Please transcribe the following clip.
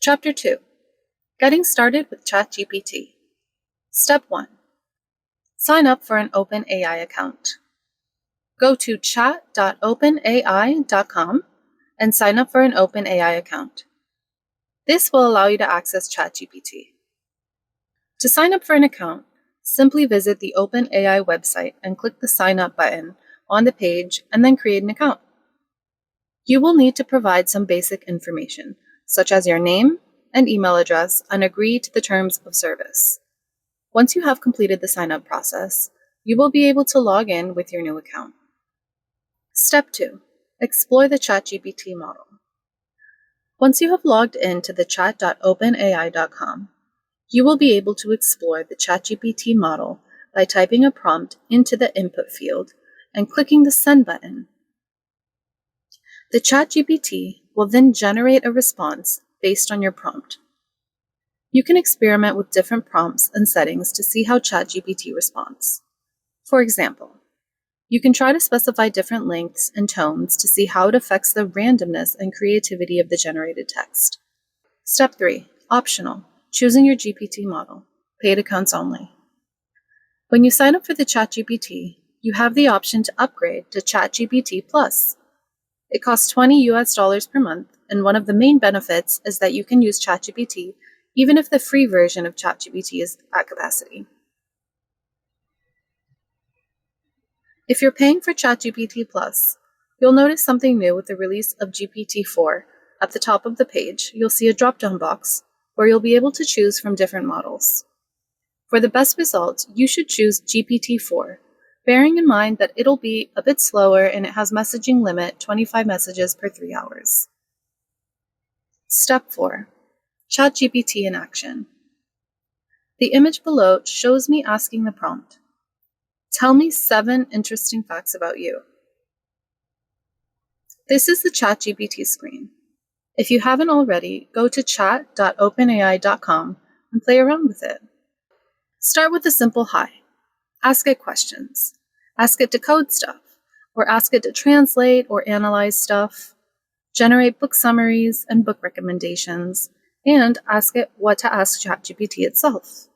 Chapter 2. Getting Started with ChatGPT. Step 1. Sign up for an OpenAI account. Go to chat.openai.com and sign up for an OpenAI account. This will allow you to access ChatGPT. To sign up for an account, simply visit the OpenAI website and click the Sign Up button on the page and then create an account. You will need to provide some basic information, such as your name and email address, and agree to the terms of service. Once you have completed the sign-up process, you will be able to log in with your new account. Step 2. Explore the ChatGPT model. Once you have logged in to the chat.openai.com, you will be able to explore the ChatGPT model by typing a prompt into the input field and clicking the Send button. The ChatGPT will then generate a response based on your prompt. You can experiment with different prompts and settings to see how ChatGPT responds. For example, you can try to specify different lengths and tones to see how it affects the randomness and creativity of the generated text. Step 3. Optional. Choosing your GPT model. Paid accounts only. When you sign up for the ChatGPT, you have the option to upgrade to ChatGPT Plus. It costs $20 per month, and one of the main benefits is that you can use ChatGPT even if the free version of ChatGPT is at capacity. If you're paying for ChatGPT Plus, you'll notice something new with the release of GPT-4. At the top of the page, you'll see a drop-down box where you'll be able to choose from different models. For the best results, you should choose GPT-4, bearing in mind that it'll be a bit slower and it has messaging limit 25 messages per 3 hours. Step 4. ChatGPT in action. The image below shows me asking the prompt, "Tell me 7 interesting facts about you." This is the ChatGPT screen. If you haven't already, go to chat.openai.com and play around with it. Start with a simple hi. Ask it questions. Ask it to code stuff, or ask it to translate or analyze stuff. Generate book summaries and book recommendations, and ask it what to ask ChatGPT itself.